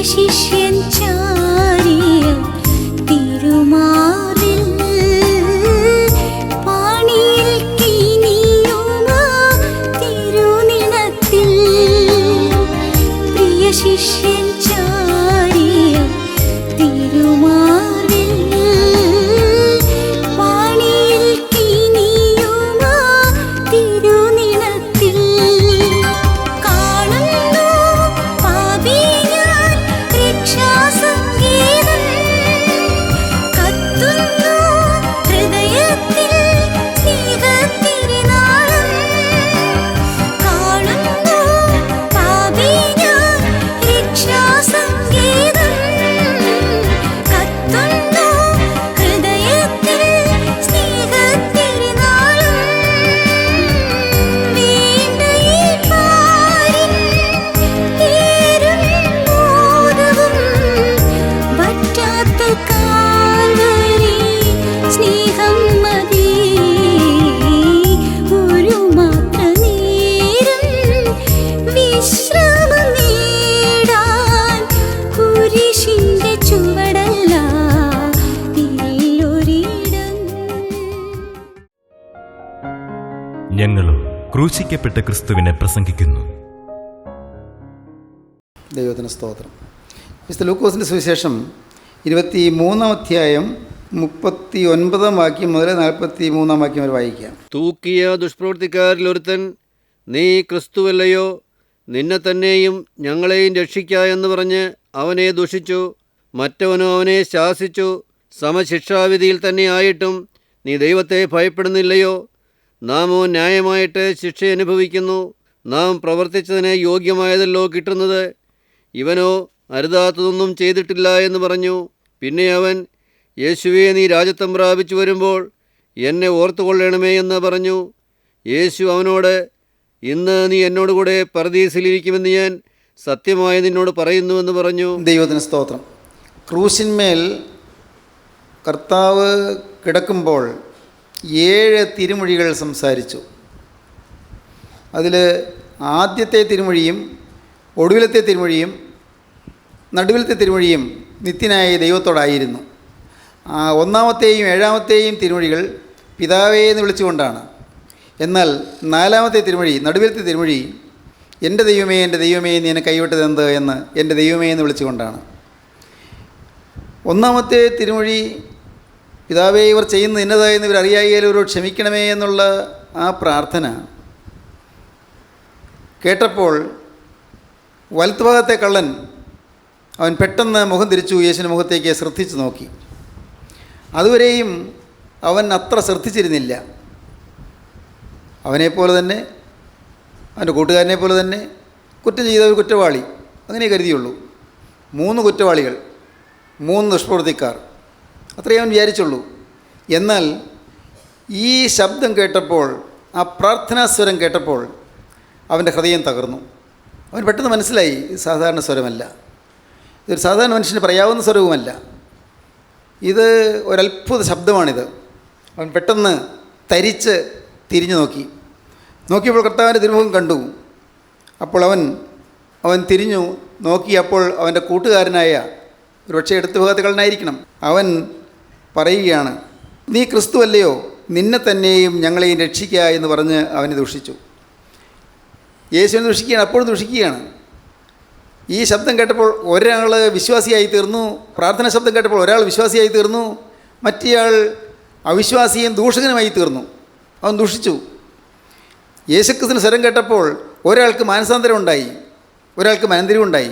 ശിഷ്യൻ ചാരിയ തിരുമാറിൽ പാണിയിൽ കിനിയുമ തിരുനിണത്തിൽ പ്രിയ ശിഷ്യൻ ചാരിയ തിരുമാറിൽ പാണിയിൽ കിനിയുമ തിരുനിണത്തിൽ ഞങ്ങളും ക്രൂശിക്കപ്പെട്ട ക്രിസ്തുവിനെ പ്രസംഗിക്കുന്നു. ദൈവത്തിന് സ്തോത്രം. വിശുദ്ധ ലൂക്കോസിൻ്റെ സുവിശേഷം 23-ാം അധ്യായം 39-ാം വാക്യം മുതൽ 43-ാം വാക്യം വരെ വായിക്കാം. തൂക്കിയ ദുഷ്പ്രവൃത്തിക്കാരിൽ ഒരുത്തൻ, നീ ക്രിസ്തുവല്ലയോ, നിന്നെ തന്നെയും ഞങ്ങളെയും രക്ഷിക്ക എന്ന് പറഞ്ഞ് അവനെ ദുഷിച്ചു. മറ്റവനോ അവനെ ശാസിച്ചു, സമശിക്ഷാവിധിയിൽ തന്നെ ആയിട്ടും നീ ദൈവത്തെ ഭയപ്പെടുന്നില്ലയോ? നാമോ ന്യായമായിട്ട് ശിക്ഷ അനുഭവിക്കുന്നു. നാം പ്രവർത്തിച്ചതിന് യോഗ്യമായതല്ലോ കിട്ടുന്നത്. ഇവനോ അരുതാത്തതൊന്നും ചെയ്തിട്ടില്ല എന്ന് പറഞ്ഞു. പിന്നെ അവൻ, യേശുവേ, നീ രാജത്വം പ്രാപിച്ചു വരുമ്പോൾ എന്നെ ഓർത്തുകൊള്ളണമേ എന്ന് പറഞ്ഞു. യേശു അവനോട്, ഇന്ന് നീ എന്നോടുകൂടെ പരദീസിലിരിക്കുമെന്ന് ഞാൻ സത്യമായി നിന്നോട് പറയുന്നുവെന്ന് പറഞ്ഞു. ദൈവത്തിന് സ്തോത്രം. ക്രൂശിന്മേൽ കർത്താവ് കിടക്കുമ്പോൾ 7 തിരുമൊഴികൾ സംസാരിച്ചു. അതിൽ ആദ്യത്തെ തിരുമൊഴിയും ഒടുവിലത്തെ തിരുമൊഴിയും നടുവിലത്തെ തിരുമൊഴിയും നിത്യനായ ദൈവത്തോടായിരുന്നു. 1-ാമത്തെയും 7-ാമത്തെയും തിരുമൊഴികൾ പിതാവേ എന്ന് വിളിച്ചുകൊണ്ടാണ്. എന്നാൽ 4-ാമത്തെ തിരുമൊഴി, നടുവിലത്തെ തിരുമൊഴി, എൻ്റെ ദൈവമേ നീ എന്നെ കൈവിട്ടതെന്ത് എന്ന് എൻ്റെ ദൈവമേ എന്ന് വിളിച്ചുകൊണ്ടാണ്. 1-ാമത്തെ തിരുമൊഴി, പിതാവേ, ഇവർ ചെയ്യുന്നത് ഇന്നതായെന്ന് ഇവർ അറിയായാലും ഇവരോട് ക്ഷമിക്കണമേ എന്നുള്ള ആ പ്രാർത്ഥന കേട്ടപ്പോൾ വലത്തുഭാഗത്തെ കള്ളൻ അവൻ പെട്ടെന്ന് മുഖം തിരിച്ചു യേശുവിൻ്റെ മുഖത്തേക്ക് ശ്രദ്ധിച്ചു നോക്കി. അതുവരെയും അവൻ അത്ര ശ്രദ്ധിച്ചിരുന്നില്ല. അവനെപ്പോലെ തന്നെ, അവൻ്റെ കൂട്ടുകാരനെ പോലെ തന്നെ കുറ്റം ചെയ്ത ഒരു കുറ്റവാളി, അങ്ങനെ കരുതിയുള്ളൂ. 3 കുറ്റവാളികൾ, 3 ദുഷ്പ്രവൃത്തിക്കാർ, അത്രയും അവൻ വിചാരിച്ചുള്ളൂ. എന്നാൽ ഈ ശബ്ദം കേട്ടപ്പോൾ, ആ പ്രാർത്ഥനാസ്വരം കേട്ടപ്പോൾ അവൻ്റെ ഹൃദയം തകർന്നു. അവൻ പെട്ടെന്ന് മനസ്സിലായി, ഇത് സാധാരണ സ്വരമല്ല, ഇതൊരു സാധാരണ മനുഷ്യന് പറയാവുന്ന സ്വരവുമല്ല, ഇത് ഒരത്ഭുത ശബ്ദമാണിത്. അവൻ പെട്ടെന്ന് തരിച്ച് തിരിഞ്ഞു നോക്കിയപ്പോൾ കർത്താവിൻ്റെ തിരുമുഖം കണ്ടു. അപ്പോൾ അവൻ തിരിഞ്ഞു നോക്കി. അപ്പോൾ അവൻ്റെ കൂട്ടുകാരനായ ഒരു പക്ഷേ എടുത്ത ഭാഗത്ത് കള്ളനായിരിക്കണം. അവൻ പറയുകയാണ്, നീ ക്രിസ്തുവല്ലയോ, നിന്നെ തന്നെയും ഞങ്ങളെയും രക്ഷിക്കുക എന്ന് പറഞ്ഞ് അവനെ ദുഷിച്ചു. യേശുവിനെ ദുഷിക്കുകയാണ്, അപ്പോഴും ദുഷിക്കുകയാണ്. ഈ ശബ്ദം കേട്ടപ്പോൾ ഒരാൾ വിശ്വാസിയായി തീർന്നു. പ്രാർത്ഥന ശബ്ദം കേട്ടപ്പോൾ ഒരാൾ വിശ്വാസിയായി തീർന്നു, മറ്റേയാൾ അവിശ്വാസിയും ദൂഷകനുമായി തീർന്നു. അവൻ ദുഷിച്ചു. യേശുക്രിസ്തുവിന് സ്വരം കേട്ടപ്പോൾ ഒരാൾക്ക് മാനസാന്തരം ഉണ്ടായി, ഒരാൾക്ക് മനന്തിരം ഉണ്ടായി.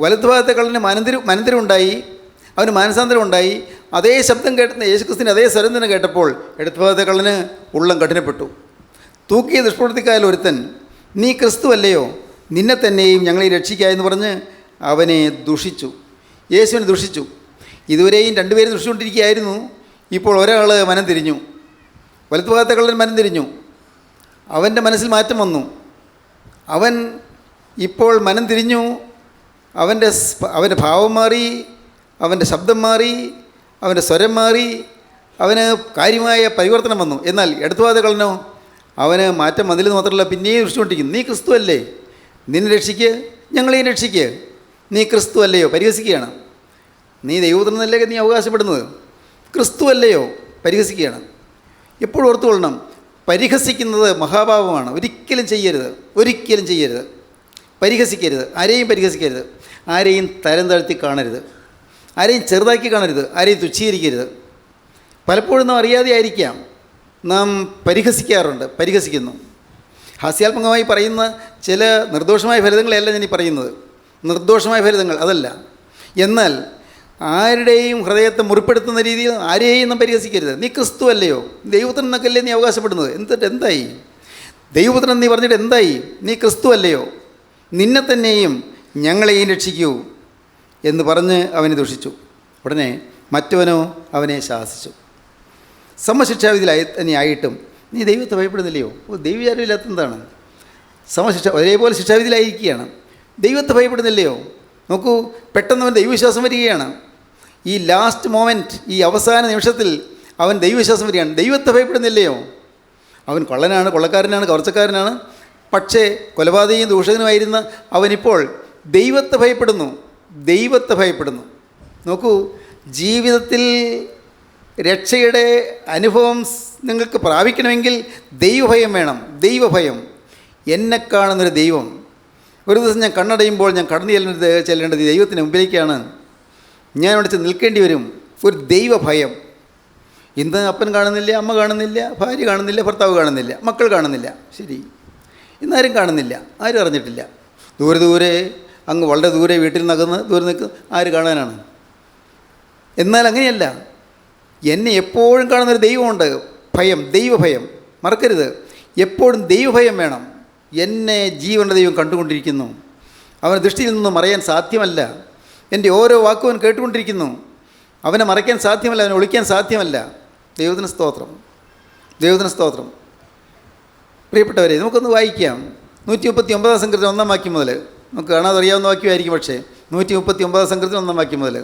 വലതുഭാഗത്തെ കള്ളന് മനന്തിരം ഉണ്ടായി. അവന് മാനസാന്തരം ഉണ്ടായി. അതേ ശബ്ദം കേട്ട യേശുക്രിസ്തുവിൻ്റെ അതേ സ്വരം തന്നെ കേട്ടപ്പോൾ ഇടത്തുഭാഗത്തെ കള്ളന് ഉള്ളം കഠിനപ്പെട്ടു. തൂക്കിയ ദുഷ്പ്രവൃത്തിക്കാരിൽ ഒരുത്തൻ, നീ ക്രിസ്തു അല്ലയോ, നിന്നെ തന്നെയും ഞങ്ങളെ രക്ഷിക്കുക എന്ന് പറഞ്ഞ് അവനെ ദുഷിച്ചു, യേശുവിനെ ദുഷിച്ചു. ഇതുവരെയും രണ്ടുപേരും ദുഷിച്ചുകൊണ്ടിരിക്കുകയായിരുന്നു. ഇപ്പോൾ ഒരാൾ മനം തിരിഞ്ഞു, വലത്തുഭാഗത്തെ കള്ളൻ മനം തിരിഞ്ഞു. അവൻ്റെ മനസ്സിൽ മാറ്റം വന്നു. അവൻ ഇപ്പോൾ മനം തിരിഞ്ഞു. അവൻ്റെ ഭാവം മാറി, അവൻ്റെ ശബ്ദം മാറി, അവൻ്റെ സ്വരം മാറി, അവന് കാര്യമായ പരിവർത്തനം വന്നു. എന്നാൽ ഇടത്തുഭാഗത്തെ കള്ളനോ, അവന് മാറ്റം വന്നില്ലെന്ന് മാത്രമല്ല പിന്നെയും ദൃഷ്ടിക്കൊണ്ടിരിക്കുന്നു. നീ ക്രിസ്തു അല്ലേ, നിന്നെ രക്ഷിക്ക്, ഞങ്ങളെയും രക്ഷിക്ക്, നീ ക്രിസ്തു അല്ലയോ, പരിഹസിക്കുകയാണ്. നീ ദൈവപുത്രനല്ലേ നീ അവകാശപ്പെടുന്നത്, ക്രിസ്തു അല്ലയോ, പരിഹസിക്കുകയാണ്. എപ്പോഴും ഓർത്തുകൊള്ളണം, പരിഹസിക്കുന്നത് മഹാപാപമാണ്. ഒരിക്കലും ചെയ്യരുത്, ഒരിക്കലും ചെയ്യരുത്. പരിഹസിക്കരുത്, ആരെയും പരിഹസിക്കരുത്, ആരെയും തരം താഴ്ത്തി കാണരുത്, ആരെയും ചെറുതാക്കി കാണരുത്, ആരെയും തുച്ഛീകരിക്കരുത്. പലപ്പോഴും നാം അറിയാതെ ആയിരിക്കാം നാം പരിഹസിക്കാറുണ്ട്, പരിഹസിക്കുന്നു. ഹാസ്യാത്മകമായി പറയുന്ന ചില നിർദോഷമായ ഫലിതങ്ങളെയല്ല ഞാൻ ഈ പറയുന്നത്, നിർദോഷമായ ഫലിതങ്ങൾ അതല്ല. എന്നാൽ ആരുടെയും ഹൃദയത്തെ മുറിപ്പെടുത്തുന്ന രീതിയിൽ ആരെയും നാം പരിഹസിക്കരുത്. നീ ക്രിസ്തു അല്ലയോ, ദൈവപുത്രൻ എന്നൊക്കെയല്ലേ നീ അവകാശപ്പെടുന്നത്, എന്നിട്ട് എന്തായി? ദൈവപുത്രൻ നീ പറഞ്ഞിട്ട് എന്തായി? നീ ക്രിസ്തു അല്ലയോ, നിന്നെ തന്നെയും ഞങ്ങളെയും രക്ഷിക്കൂ എന്ന് പറഞ്ഞ് അവനെ ദുഷിച്ചു. ഉടനെ മറ്റവനോ അവനെ ശാസിച്ചു. സമശിക്ഷാവിധിയിലായി തന്നെ ആയിട്ടും നീ ദൈവത്തെ ഭയപ്പെടുന്നില്ലയോ? ദൈവവിചാരമില്ലാത്തതാണ്. ഒരേപോലെ ശിക്ഷാവിധിയിലായിരിക്കുകയാണ്. ദൈവത്തെ ഭയപ്പെടുന്നില്ലയോ? നോക്കൂ, പെട്ടെന്ന് അവൻ ദൈവവിശ്വാസം വരികയാണ്. ഈ ലാസ്റ്റ് മൊമെൻറ്റ്, ഈ അവസാന നിമിഷത്തിൽ അവൻ ദൈവവിശ്വാസം വരികയാണ്. ദൈവത്തെ ഭയപ്പെടുന്നില്ലയോ? അവൻ കള്ളനാണ്, കൊള്ളക്കാരനാണ്, കവർച്ചക്കാരനാണ്. പക്ഷേ കൊലപാതകയും ദൂഷകനുമായിരുന്ന അവനിപ്പോൾ ദൈവത്തെ ഭയപ്പെടുന്നു, ദൈവത്തെ ഭയപ്പെടുന്നു. നോക്കൂ, ജീവിതത്തിൽ രക്ഷയുടെ അനുഭവം നിങ്ങൾക്ക് പ്രാപിക്കണമെങ്കിൽ ദൈവഭയം വേണം. ദൈവഭയം. എന്നെ കാണുന്നൊരു ദൈവം. ഒരു ദിവസം ഞാൻ കണ്ണടയുമ്പോൾ ഞാൻ കടന്നു ചെല്ലേണ്ടത് ദൈവത്തിന് മുമ്പിലേക്കാണ്. ഞാൻ അവിടെ ചെന്ന് നിൽക്കേണ്ടി വരും. ഒരു ദൈവഭയം. ഇന്ന് അപ്പൻ കാണുന്നില്ല, അമ്മ കാണുന്നില്ല, ഭാര്യ കാണുന്നില്ല, ഭർത്താവ് കാണുന്നില്ല, മക്കൾ കാണുന്നില്ല. ശരി, ഇന്നാരും കാണുന്നില്ല, ആരും അറിഞ്ഞിട്ടില്ല. ദൂരെ ദൂരെ അങ്ങ് വളരെ ദൂരെ വീട്ടിൽ നിന്നകന്ന് ദൂരെ നിൽക്കുന്ന ആര് കാണാനാണ്? എന്നാൽ അങ്ങനെയല്ല, എന്നെ എപ്പോഴും കാണുന്നൊരു ദൈവമുണ്ട്. ഭയം, ദൈവഭയം മറക്കരുത്. എപ്പോഴും ദൈവഭയം വേണം. എന്നെ ജീവൻ്റെ ദൈവം കണ്ടുകൊണ്ടിരിക്കുന്നു. അവൻ്റെ ദൃഷ്ടിയിൽ നിന്നും മറയാൻ സാധ്യമല്ല. എൻ്റെ ഓരോ വാക്കും അവൻ കേട്ടുകൊണ്ടിരിക്കുന്നു. അവനെ മറയ്ക്കാൻ സാധ്യമല്ല, അവനെ ഒളിക്കാൻ സാധ്യമല്ല. ദൈവത്തിന് സ്തോത്രം, ദൈവത്തിന് സ്തോത്രം. പ്രിയപ്പെട്ടവരെ, നമുക്കൊന്ന് വായിക്കാം. 139 സങ്കീർത്തനം 1-ാം വാക്യം മുതൽ. നമുക്ക് കാണാതെ അറിയാവുന്ന വാക്യമായിരിക്കും, പക്ഷേ 139 സങ്കീർത്തനം 1-ാം വാക്യം മുതൽ.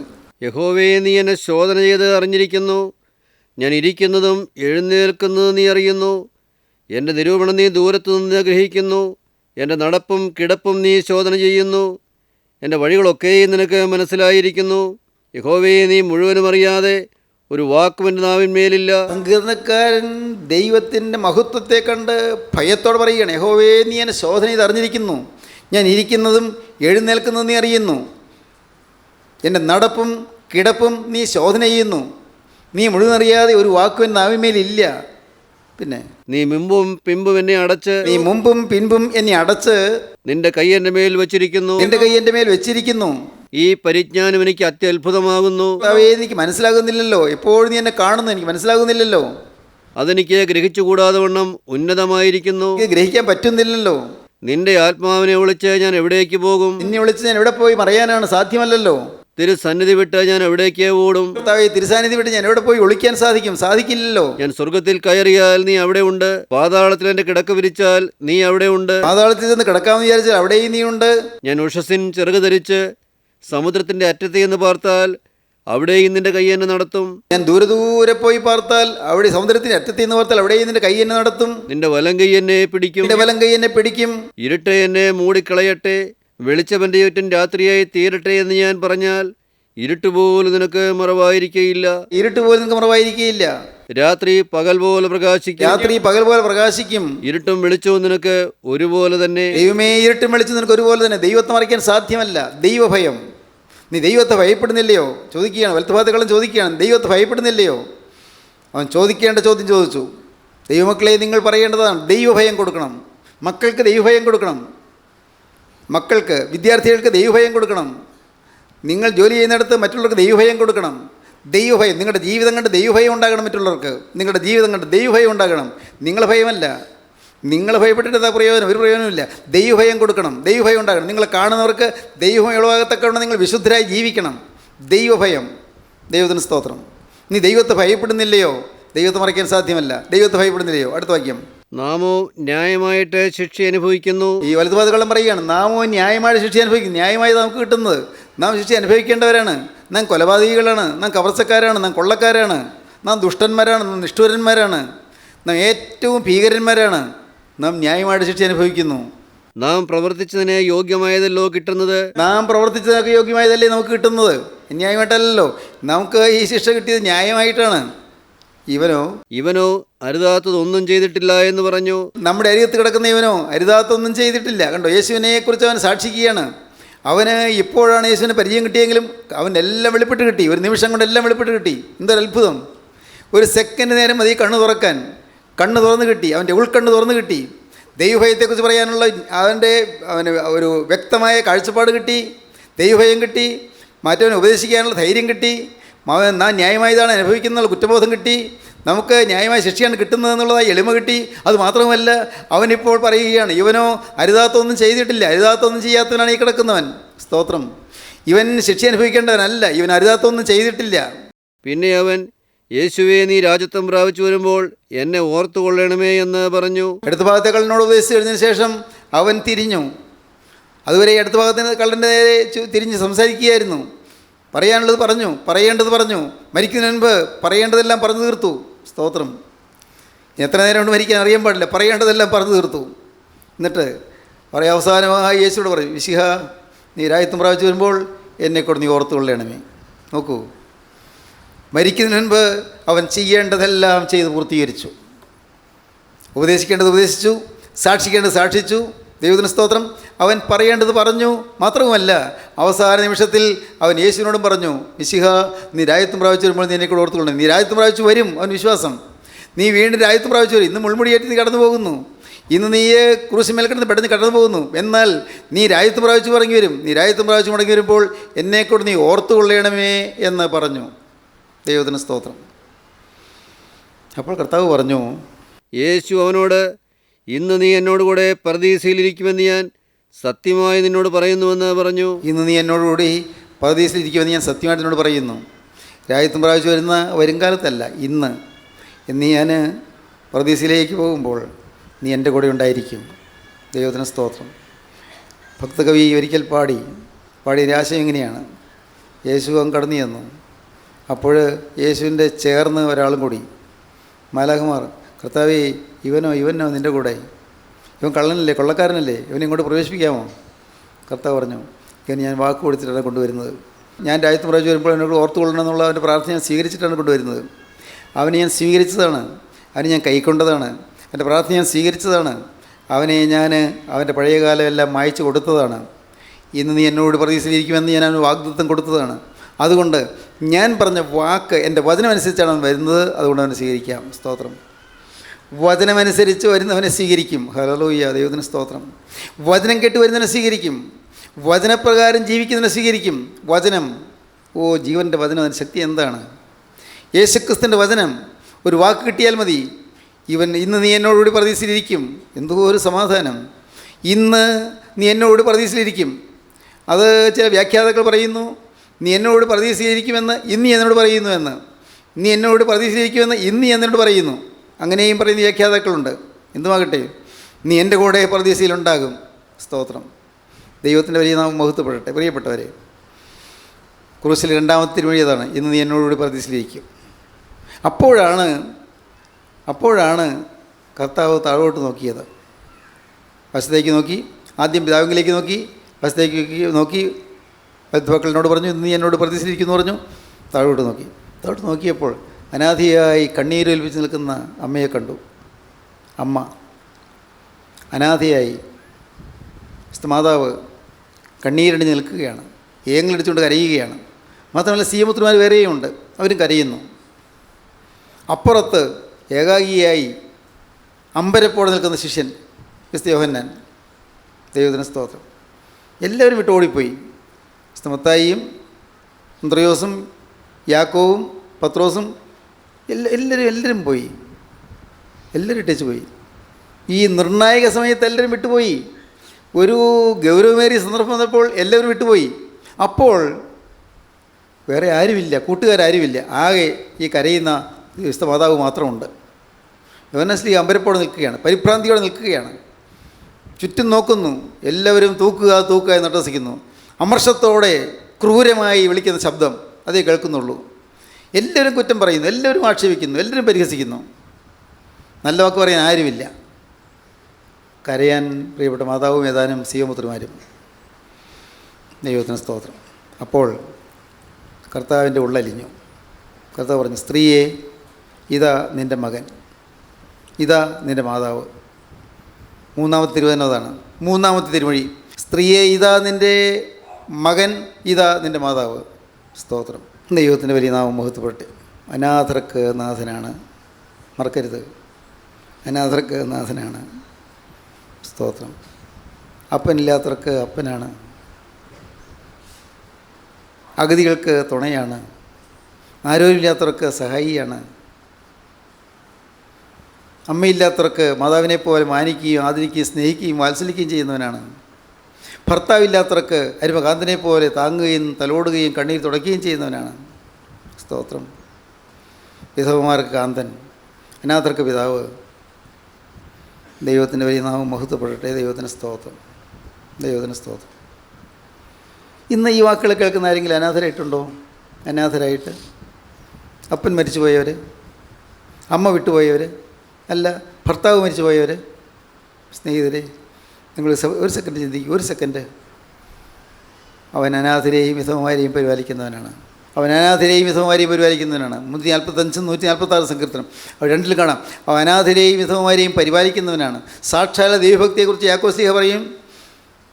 യഹോവേ, നീ എന്നെ ശോധന ചെയ്ത് അറിഞ്ഞിരിക്കുന്നു. ഞാൻ ഇരിക്കുന്നതും എഴുന്നേൽക്കുന്നതും നീ അറിയുന്നു. എൻ്റെ നിരൂപണം നീ ദൂരത്തു നിന്ന് ഗ്രഹിക്കുന്നു. എൻ്റെ നടപ്പും കിടപ്പും നീ ശോധന ചെയ്യുന്നു. എൻ്റെ വഴികളൊക്കെയും നിനക്ക് മനസ്സിലായിരിക്കുന്നു. യഹോവേ, നീ മുഴുവനും അറിയാതെ ഒരു വാക്കും എൻ്റെ നാവിന്മേലില്ല. സങ്കീർത്തനക്കാരൻ ദൈവത്തിൻ്റെ മഹത്വത്തെ കണ്ട് ഭയത്തോടെ പറയുകയാണ്, യഹോവേ, നീ എന്നെ ശോധന ചെയ്ത് അറിഞ്ഞിരിക്കുന്നു. ഞാൻ ഇരിക്കുന്നതും എഴുന്നേൽക്കുന്നതും നീ അറിയുന്നു. എൻ്റെ നടപ്പും കിടപ്പും നീ ശോധന ചെയ്യുന്നു. നീ മുഴുവൻ അറിയാതെ ഒരു വാക്കും എൻ്റെ നാവിന്മേലില്ല. പിന്നെ നീ മുമ്പും പിമ്പും എന്നെ അടച്ച്, നീ മുമ്പും പിൻപും എന്നെ അടച്ച് നിന്റെ കൈ എൻ്റെ മേൽ വച്ചിരിക്കുന്നു. നിന്റെ കൈ എൻ്റെ മേൽ വെച്ചിരിക്കുന്നു. ഈ പരിജ്ഞാനം എനിക്ക് അത്യത്ഭുതമാകുന്നു. എനിക്ക് മനസ്സിലാകുന്നില്ലല്ലോ. എപ്പോഴും നീ എന്നെ കാണുന്നു, എനിക്ക് മനസ്സിലാകുന്നില്ലല്ലോ. അതെനിക്ക് ഗ്രഹിച്ചുകൂടാതെ വണ്ണം ഉന്നതമായിരിക്കുന്നു. എനിക്ക് ഗ്രഹിക്കാൻ പറ്റുന്നില്ലല്ലോ. നിന്റെ ആത്മാവിനെ വിളിച്ച് ഞാൻ എവിടേക്ക് പോകും? നിന്നെ വിളിച്ച് ഞാൻ എവിടെ പോയി മറയാനാണ്? സാധ്യമല്ലല്ലോ. തിരുസന്നിധി വിട്ട് ഞാൻ എവിടേക്ക് ഓടും? തിരുസാന്നിധി വിട്ട് ഞാൻ എവിടെ പോയി ഒളിക്കാൻ സാധിക്കും? സാധിക്കില്ലല്ലോ. ഞാൻ സ്വർഗത്തിൽ കയറിയാൽ നീ അവിടെ ഉണ്ട്. പാതാളത്തിൽ എന്റെ കിടക്ക വിരിച്ചാൽ നീ അവിടെ ഉണ്ട്. പാതാളത്തിൽ നിന്ന് കിടക്കാമെന്ന് വിചാരിച്ചാൽ അവിടെയും നീ ഉണ്ട്. ഞാൻ ഉഷസ്സിൻ ചിറക് ധരിച്ച് സമുദ്രത്തിന്റെ അറ്റത്തേന്ന് പാർത്താൽ അവിടെയും നിന്റെ കൈ എന്നെ നടത്തും. ഞാൻ ദൂരെ ദൂരെ പോയി പാർത്താൽ അവിടെ സമുദ്രത്തിന്റെ അറ്റത്തേന്ന് പാർത്താൽ അവിടെയും നിന്റെ കൈ എന്നെ നടത്തും. നിന്റെ വലം കൈ എന്നെ പിടിക്കും. നിന്റെ വലം കൈ എന്നെ പിടിക്കും. ഇരുട്ട് എന്നെ മൂടിക്കളയട്ടെ, വെളിച്ചമെന്റെ ചുറ്റും രാത്രിയായി തീരട്ടെ എന്ന് ഞാൻ പറഞ്ഞാൽ ഇരുട്ടുപോലും നിനക്ക് മറവായിരിക്കയില്ല. ഇരുട്ടുപോലും നിനക്ക് മറവായിരിക്കയില്ല. രാത്രി പകൽ പോലെ പ്രകാശിക്കും. രാത്രി പകൽ പോലെ പ്രകാശിക്കും. ഇരുട്ടും വെളിച്ചവും നിനക്ക് ഒരുപോലെ തന്നെ. ദൈവമേ, ഇരുട്ടും വെളിച്ചവും നിനക്ക് ഒരുപോലെ തന്നെ. ദൈവത്തെ മറയ്ക്കാൻ സാധ്യമല്ല. ദൈവഭയം. നീ ദൈവത്തെ ഭയപ്പെടുന്നില്ലയോ? ചോദിക്കുകയാണ്. വലത്തുഭാഗത്തുകളും ചോദിക്കുകയാണ്, ദൈവത്തെ ഭയപ്പെടുന്നില്ലയോ? അവൻ ചോദിക്കേണ്ട ചോദ്യം ചോദിച്ചു. ദൈവമക്കളെ, നിങ്ങൾ പറയേണ്ടതാണ്, ദൈവഭയം കൊടുക്കണം. മക്കൾക്ക് ദൈവഭയം കൊടുക്കണം. മക്കൾക്ക്, വിദ്യാർത്ഥികൾക്ക് ദൈവഭയം കൊടുക്കണം. നിങ്ങൾ ജോലി ചെയ്യുന്നിടത്ത് മറ്റുള്ളവർക്ക് ദൈവഭയം കൊടുക്കണം. ദൈവഭയം, നിങ്ങളുടെ ജീവിതം കണ്ട് ദൈവഭയം ഉണ്ടാകണം. മറ്റുള്ളവർക്ക് നിങ്ങളുടെ ജീവിതം കണ്ട് ദൈവഭയം ഉണ്ടാകണം. നിങ്ങളെ ഭയമല്ല. നിങ്ങൾ ഭയപ്പെട്ടിട്ട് എന്താ പ്രയോജനം? ഒരു പ്രയോജനമില്ല. ദൈവഭയം കൊടുക്കണം, ദൈവഭയം ഉണ്ടാകണം. നിങ്ങളെ കാണുന്നവർക്ക് ദൈവഭയം ഉളവാകത്തക്കവണ്ണം നിങ്ങൾ വിശുദ്ധരായി ജീവിക്കണം. ദൈവഭയം. ദൈവത്തിന് സ്തോത്രം. നീ ദൈവത്തെ ഭയപ്പെടുന്നില്ലയോ? ദൈവത്തെ മറയ്ക്കാൻ സാധ്യമല്ല. ദൈവത്തെ ഭയപ്പെടുന്നില്ലയോ? അടുത്ത വാക്യം. നാമോ ന്യായമായിട്ട് ശിക്ഷ അനുഭവിക്കുന്നു. ഈ വലതുപാതകളം പറയുകയാണ്, നാമോ ന്യായമായ ശിക്ഷ അനുഭവിക്കുന്നു. ന്യായമായി നമുക്ക് കിട്ടുന്നത്. നാം ശിക്ഷ അനുഭവിക്കേണ്ടവരാണ്. നാം കൊലപാതകികളാണ്, നാം കവർച്ചക്കാരാണ്, നാം കൊള്ളക്കാരാണ്, നാം ദുഷ്ടന്മാരാണ്, നാം നിഷ്ഠൂരന്മാരാണ്, നാം ഏറ്റവും ഭീകരന്മാരാണ്. നാം ന്യായമായിട്ട് ശിക്ഷ അനുഭവിക്കുന്നു. നാം പ്രവർത്തിച്ചതിന് യോഗ്യമായതല്ലോ കിട്ടുന്നത്. നാം പ്രവർത്തിച്ചതൊക്കെ യോഗ്യമായതല്ലേ നമുക്ക് കിട്ടുന്നത്, ന്യായമായിട്ടല്ലല്ലോ. നമുക്ക് ഈ ശിക്ഷ കിട്ടിയത് ന്യായമായിട്ടാണ്. ഇവനോ അരുതാത്തതൊന്നും ചെയ്തിട്ടില്ല എന്ന് പറഞ്ഞു. നമ്മുടെ അരികത്ത് കിടക്കുന്ന ഇവനോ അരുതാത്തൊന്നും ചെയ്തിട്ടില്ല. കണ്ടോ, യേശുവിനെക്കുറിച്ച് അവൻ സാക്ഷിക്കുകയാണ്. അവന് ഇപ്പോഴാണ് യേശുവിനെ പരിചയം കിട്ടിയെങ്കിലും അവനെല്ലാം വെളിപ്പെട്ട് കിട്ടി. ഒരു നിമിഷം കൊണ്ട് എല്ലാം വെളിപ്പെട്ട് കിട്ടി. എന്തൊരു അത്ഭുതം! ഒരു സെക്കൻഡ് നേരം മതി കണ്ണ് തുറക്കാൻ. കണ്ണ് തുറന്ന് കിട്ടി, അവൻ്റെ ഉൾക്കണ്ണ് തുറന്ന് കിട്ടി. ദൈവഭയത്തെക്കുറിച്ച് പറയാനുള്ള അവന് ഒരു വ്യക്തമായ കാഴ്ചപ്പാട് കിട്ടി. ദൈവഭയം കിട്ടി. മറ്റവനെ ഉപദേശിക്കാനുള്ള ധൈര്യം കിട്ടി. നാം ന്യായമായതാണ് അനുഭവിക്കുന്ന കുറ്റബോധം കിട്ടി. നമുക്ക് ന്യായമായ ശിക്ഷയാണ് കിട്ടുന്നതെന്നുള്ളതായി എളിമ കിട്ടി. അതുമാത്രമല്ല, അവനിപ്പോൾ പറയുകയാണ്, ഇവനോ അരുതാത്തൊന്നും ചെയ്തിട്ടില്ല. അരുതാത്തൊന്നും ചെയ്യാത്തവനാണ് ഈ കിടക്കുന്നവൻ. സ്തോത്രം. ഇവൻ ശിക്ഷ അനുഭവിക്കേണ്ടവനല്ല, ഇവൻ അരുതാത്തൊന്നും ചെയ്തിട്ടില്ല. പിന്നെ അവൻ, യേശുവേ, നീ രാജത്വം പ്രാപിച്ചു വരുമ്പോൾ എന്നെ ഓർത്തുകൊള്ളണമേ എന്ന് പറഞ്ഞു. അടുത്ത ഭാഗത്തെ കള്ളനോട് ഉപദേശിച്ച് കഴിഞ്ഞതിന് ശേഷം അവൻ തിരിഞ്ഞു. അതുവരെ അടുത്ത ഭാഗത്തിന് കള്ളൻ്റെ നേരെ തിരിഞ്ഞ് സംസാരിക്കുകയായിരുന്നു. പറയാനുള്ളത് പറഞ്ഞു, പറയേണ്ടത് പറഞ്ഞു. മരിക്കുന്നതിന് മുൻപ് പറയേണ്ടതെല്ലാം പറഞ്ഞു തീർത്തു. സ്തോത്രം. എത്ര നേരം കൊണ്ട് മരിക്കാൻ അറിയാൻ പാടില്ല. പറയേണ്ടതെല്ലാം പറഞ്ഞു തീർത്തു. എന്നിട്ട് അവസാനമായി യേശുവോട് പറയും, മിശിഹ, നീ രാജ്യത്വം പ്രാപിച്ചു വരുമ്പോൾ എന്നെക്കൂടെ നീ ഓർത്തുകൊള്ളണമേ. നോക്കൂ, മരിക്കുന്നതിന് മുൻപ് അവൻ ചെയ്യേണ്ടതെല്ലാം ചെയ്ത് പൂർത്തീകരിച്ചു. ഉപദേശിക്കേണ്ടത് ഉപദേശിച്ചു, സാക്ഷിക്കേണ്ടത് സാക്ഷിച്ചു. ദൈവത്തിന് സ്തോത്രം. അവൻ പറയേണ്ടത് പറഞ്ഞു. മാത്രവുമല്ല, അവസാന നിമിഷത്തിൽ അവൻ യേശുവിനോടും പറഞ്ഞു, മിശിഹ, നീ രാജ്യത്വം പ്രാപിച്ചു വരുമ്പോൾ നീ എന്നെക്കൂടെ ഓർത്തുകൊള്ളണം. നീ രാജ്യത്വം പ്രാപിച്ചു വരും, അവൻ വിശ്വാസം. നീ വീണ്ടും രാജ്യത്വം പ്രാപിച്ചു വരും. ഇന്ന് മുൾമുടിയേറ്റ് നീ കടന്നു പോകുന്നു. ഇന്ന് നീ ക്രൂശിന്മേൽ കിടന്ന് പെട്ടെന്ന് കടന്നു പോകുന്നു. എന്നാൽ നീ രാജ്യത്വം പ്രാപിച്ചു മടങ്ങി വരും. നീ രാജ്യത്വം പ്രാപിച്ചു മടങ്ങി വരുമ്പോൾ എന്നെക്കൂടെ നീ ഓർത്തുകൊള്ളണമേ എന്ന് പറഞ്ഞു. ദൈവത്തിന് സ്തോത്രം. അപ്പോൾ കർത്താവ് പറഞ്ഞു, യേശു അവനോട്, ഇന്ന് നീ എന്നോടുകൂടെ പർദീസയിലിരിക്കുമെന്ന് ഞാൻ സത്യമായി നിന്നോട് പറയുന്നുവെന്ന് പറഞ്ഞു. ഇന്ന് നീ എന്നോടുകൂടി പർദീസയിലിരിക്കുമെന്ന് ഞാൻ സത്യമായിട്ട് നിന്നോട് പറയുന്നു. രാജ്യത്വം പ്രാപിച്ചു വരുംകാലത്തല്ല, ഇന്ന് ഞാൻ പർദീസയിലേക്ക് പോകുമ്പോൾ നീ എൻ്റെ കൂടെ ഉണ്ടായിരിക്കും. ദൈവത്തിന് സ്തോത്രം. ഭക്തകവി ഒരിക്കൽ പാടിയ ആശയം എങ്ങനെയാണ്? യേശു കടന്നു ചെന്നു. അപ്പോൾ യേശുവിൻ്റെ ചേർന്ന് ഒരാളും കൂടി, മാലാഖമാർ, കർത്താവേ, ഇവനോ നിൻ്റെ കൂടെ? ഇവൻ കള്ളനല്ലേ, കൊള്ളക്കാരനല്ലേ, ഇവനെ ഇങ്ങോട്ട് പ്രവേശിപ്പിക്കാമോ? കർത്താവ് പറഞ്ഞു, ഇവൻ ഞാൻ വാക്ക് കൊടുത്തിട്ടാണ് കൊണ്ടുവരുന്നത്. ഞാൻ രാജ്യത്ത് പ്രാപിച്ചു വരുമ്പോൾ എന്നോട് ഓർത്തുകൊള്ളണം എന്നുള്ള അവൻ്റെ പ്രാർത്ഥന ഞാൻ സ്വീകരിച്ചിട്ടാണ് കൊണ്ടുവരുന്നത്. അവനെ ഞാൻ സ്വീകരിച്ചതാണ്, അവനെ ഞാൻ കൈക്കൊണ്ടതാണ്, എൻ്റെ പ്രാർത്ഥന ഞാൻ സ്വീകരിച്ചതാണ്. അവനെ ഞാൻ അവൻ്റെ പഴയകാലം എല്ലാം മായ്ച്ചു കൊടുത്തതാണ്. ഇന്ന് നീ എന്നോട് പർദീസയിലിരിക്കുമെന്ന് ഞാൻ അവന് വാഗ്ദത്തം കൊടുത്തതാണ്. അതുകൊണ്ട് ഞാൻ പറഞ്ഞ വാക്ക്, എൻ്റെ വചനമനുസരിച്ചാണ് അവൻ വരുന്നത്. അതുകൊണ്ട് അവനെ സ്വീകരിക്കാം. സ്തോത്രം. വചനമനുസരിച്ച് വരുന്നവനെ സ്വീകരിക്കും. ഹല്ലേലൂയ, ദൈവത്തിന് സ്തോത്രം. വചനം കേട്ട് വരുന്നവനെ സ്വീകരിക്കും. വചനപ്രകാരം ജീവിക്കുന്നതിനെ സ്വീകരിക്കും. വചനം, ജീവൻ്റെ വചനം, അതിൻ്റെ ശക്തി എന്താണ്? യേശുക്രിസ്തുവിൻ്റെ വചനം. ഒരു വാക്ക് കിട്ടിയാൽ മതി. ഇന്ന് നീ എന്നോടുകൂടി പർദീസയിലിരിക്കും. എന്തോ ഒരു സമാധാനം. ഇന്ന് നീ എന്നോട് പർദീസയിലിരിക്കും. അത് ചില വ്യാഖ്യാതാക്കൾ പറയുന്നു, നീ എന്നോട് പർദീസയിലിരിക്കുമെന്ന് ഇന്ന് എന്നോട് പറയുന്നുവെന്ന്. നീ എന്നോട് പർദീസയിലിരിക്കുമെന്ന് ഇന്ന് എന്നോട് പറയുന്നു. അങ്ങനെയും പറയുന്ന വ്യാഖ്യാതാക്കളുണ്ട്. എന്തുമാകട്ടെ, നീ എൻ്റെ കൂടെ പർദീസയിലുണ്ടാകും. സ്തോത്രം. ദൈവത്തിൻ്റെ വലിയ നാമം മഹത്വപ്പെടട്ടെ. പ്രിയപ്പെട്ടവരെ, ക്രൂശിൽ രണ്ടാമത്തെ തിരുമൊഴി അതാണ്, ഇന്ന് നീ എന്നോടുകൂടി പർദീസയിലിരിക്കും. അപ്പോഴാണ് കർത്താവ് താഴോട്ട് നോക്കിയത്. വശത്തേക്ക് നോക്കി, ആദ്യം പിതാവിലേക്ക് നോക്കി, വശത്തേക്ക് നോക്കി, വലുതുമക്കളിനോട് പറഞ്ഞു, ഇന്ന് നീ എന്നോട് പർദീസയിലിരിക്കുമെന്ന് പറഞ്ഞു. താഴോട്ട് നോക്കിയപ്പോൾ അനാഥയായി കണ്ണീരൊലിപ്പിച്ച് നിൽക്കുന്ന അമ്മയെ കണ്ടു. അമ്മ അനാഥയായി, മാതാവ് കണ്ണീരണിഞ്ഞ് നിൽക്കുകയാണ്, ഏങ്ങളടിച്ചുകൊണ്ട് കരയുകയാണ്. മാത്രമല്ല സീമപുത്രന്മാർ വേറെയുമുണ്ട്, അവരും കരയുന്നു. അപ്പുറത്ത് ഏകാഗിയായി അമ്പരപ്പോടെ നിൽക്കുന്ന ശിഷ്യൻ ക്രിസ്തു യോഹന്നാൻ. ദൈവത്തിന് സ്തോത്രം. എല്ലാവരും വിട്ട് ഓടിപ്പോയി. മത്തായിയും അന്ത്രയോസും യാക്കോവും പത്രോസും എല്ലാവരും പോയി. എല്ലാവരും ഇട്ടേച്ച് പോയി. ഈ നിർണായക സമയത്ത് എല്ലാവരും വിട്ടുപോയി. ഒരു ഗൗരവമേറിയ സന്ദർഭം വന്നപ്പോൾ എല്ലാവരും വിട്ടുപോയി. അപ്പോൾ വേറെ ആരുമില്ല, കൂട്ടുകാരാരുമില്ല. ആകെ ഈ കരയുന്ന വിശുദ്ധ മാതാവ് മാത്രമുണ്ട്. യോഹന്നാൻ അമ്പരപ്പോടെ നിൽക്കുകയാണ്, പരിഭ്രാന്തിയോടെ നിൽക്കുകയാണ്. ചുറ്റും നോക്കുന്നു, എല്ലാവരും തൂക്കുക തൂക്കുക എന്ന് അട്ടഹസിക്കുന്നു. അമർഷത്തോടെ ക്രൂരമായി വിളിക്കുന്ന ശബ്ദം അതേ കേൾക്കുന്നുള്ളൂ. എല്ലാവരും കുറ്റം പറയുന്നു, എല്ലാവരും ആക്ഷേപിക്കുന്നു, എല്ലാവരും പരിഹസിക്കുന്നു. നല്ല വാക്ക് പറയാൻ ആരുമില്ല. കരയാൻ പ്രിയപ്പെട്ട മാതാവും ഏതാനും സിയോപുത്രന്മാരും. ദൈവത്തിന് സ്തോത്രം. അപ്പോൾ കർത്താവിൻ്റെ ഉള്ളലിഞ്ഞു. കർത്താവ് പറഞ്ഞു, സ്ത്രീയെ ഇതാ നിൻ്റെ മകൻ, ഇതാ നിൻ്റെ മാതാവ്. മൂന്നാമത്തെ തിരുവചനം അതാണ്. മൂന്നാമത്തെ തിരുമൊഴി, സ്ത്രീയെ ഇതാ നിൻ്റെ മകൻ, ഇതാ നിൻ്റെ മാതാവ്. സ്തോത്രം. ദൈവത്തിൻ്റെ വലിയ നാമം മഹത്വപ്പെട്ട്. അനാഥർക്ക് നാഥനാണ്, മറക്കരുത്. അനാഥർക്ക് നാഥനാണ്. സ്തോത്രം. അപ്പനില്ലാത്തവർക്ക് അപ്പനാണ്, അഗതികൾക്ക് തുണയാണ്, ആരോഗ്യമില്ലാത്തവർക്ക് സഹായിയാണ്, അമ്മയില്ലാത്തവർക്ക് മാതാവിനെ പോലെ മാനിക്കുകയും ആദരിക്കുകയും സ്നേഹിക്കുകയും വാത്സല്യിക്കുകയും ചെയ്യുന്നവനാണ്. ഭർത്താവില്ലാത്തവർക്ക് അരുമകാന്തനെ പോലെ താങ്ങുകയും തലോടുകയും കണ്ണീർ തുടയ്ക്കുകയും ചെയ്യുന്നവനാണ്. സ്തോത്രം. വിധവമാർക്ക് കാന്തൻ, അനാഥർക്ക് പിതാവ്. ദൈവത്തിൻ്റെ വലിയ നാമം മഹത്വപ്പെടട്ടെ. ദൈവത്തിന് സ്തോത്രം, ദൈവത്തിന് സ്തോത്രം. ഇന്ന് ഈ വാക്കുകൾ കേൾക്കുന്ന ആരെങ്കിലും അനാഥരായിട്ടുണ്ടോ? അനാഥരായിട്ട് അപ്പൻ മരിച്ചു പോയവർ, അമ്മ വിട്ടുപോയവർ, അല്ല ഭർത്താവ് മരിച്ചു പോയവർ. സ്നേഹിതരെ, നിങ്ങൾ ഒരു സെക്കൻഡ് ചിന്തിക്കും. ഒരു സെക്കൻഡ്. അവൻ അനാഥരെയും വിധവമാരെയും പരിപാലിക്കുന്നവനാണ്. അവൻ അനാഥരെയും വിധവമാരെയും പരിപാലിക്കുന്നവനാണ്. 145 146 സങ്കീർത്തനം അവ രണ്ടിൽ കാണാം. അവൻ അനാഥരെയും വിധവമാരെയും പരിപാലിക്കുന്നവനാണ്. സാക്ഷാല ദൈവഭക്തിയെക്കുറിച്ച് യാക്കോബ് പറയും,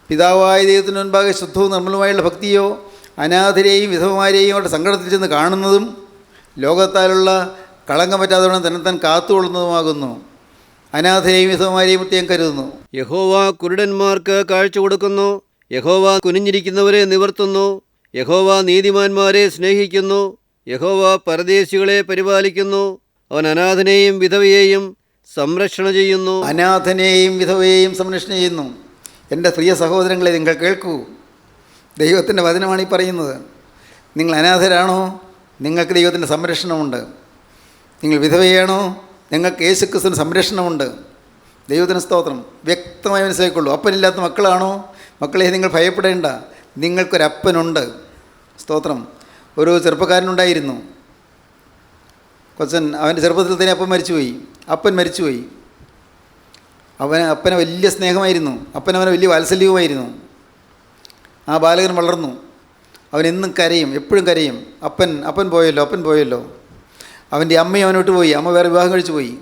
പിതാവായ ദൈവത്തിന് മുൻപാകെ ശുദ്ധവും നിർമ്മലവുമായുള്ള ഭക്തിയോ അനാഥരെയും വിധവമാരെയും അവരുടെ സങ്കടത്തിൽ ചെന്ന് കാണുന്നതും ലോകത്താലുള്ള കളങ്കം പറ്റാത്തവണ്ണം തന്നെത്താൻ കാത്തുകൊള്ളുന്നതുമാകുന്നു. അനാഥരെയും വിധവമാരെയും പ്രത്യേകം കരുതുന്നു. യഹോവ കുരുടന്മാർക്ക് കാഴ്ച കൊടുക്കുന്നു, യഹോവ കുനിഞ്ഞിരിക്കുന്നവരെ നിവർത്തുന്നു, യഹോവ നീതിമാന്മാരെ സ്നേഹിക്കുന്നു, യഹോവ പരദേശികളെ പരിപാലിക്കുന്നു, അവൻ അനാഥനെയും വിധവയെയും സംരക്ഷണ ചെയ്യുന്നു. അനാഥനെയും വിധവയെയും സംരക്ഷണ ചെയ്യുന്നു. എൻ്റെ പ്രിയ സഹോദരങ്ങളെ, നിങ്ങൾ കേൾക്കൂ. ദൈവത്തിൻ്റെ വചനമാണ് ഈ പറയുന്നത്. നിങ്ങൾ അനാഥരാണോ? നിങ്ങൾക്ക് ദൈവത്തിൻ്റെ സംരക്ഷണമുണ്ട്. നിങ്ങൾ വിധവയാണോ? നിങ്ങൾക്ക് യേശുക്രിസ്തുവിന് സംരക്ഷണമുണ്ട്. ദൈവത്തിന് സ്തോത്രം. വ്യക്തമായി മനസ്സിലാക്കിക്കൊള്ളൂ. അപ്പനില്ലാത്ത മക്കളാണോ? മക്കളെ, നിങ്ങൾ ഭയപ്പെടേണ്ട. നിങ്ങൾക്കൊരപ്പനുണ്ട്. സ്തോത്രം. ഒരു ചെറുപ്പക്കാരനുണ്ടായിരുന്നു. കൊച്ചൻ, അവൻ്റെ ചെറുപ്പത്തിൽ തന്നെ അപ്പൻ മരിച്ചുപോയി. അപ്പനെ വലിയ സ്നേഹമായിരുന്നു. അവനെ വലിയ വാത്സല്യവുമായിരുന്നു. ആ ബാലകൻ വളർന്നു. അവനെന്നും കരയും, എപ്പോഴും കരയും. അപ്പൻ പോയല്ലോ. അവൻ്റെ അമ്മയും അവനോട്ട് പോയി. അമ്മ വേറെ വിവാഹം കഴിച്ചു പോയി.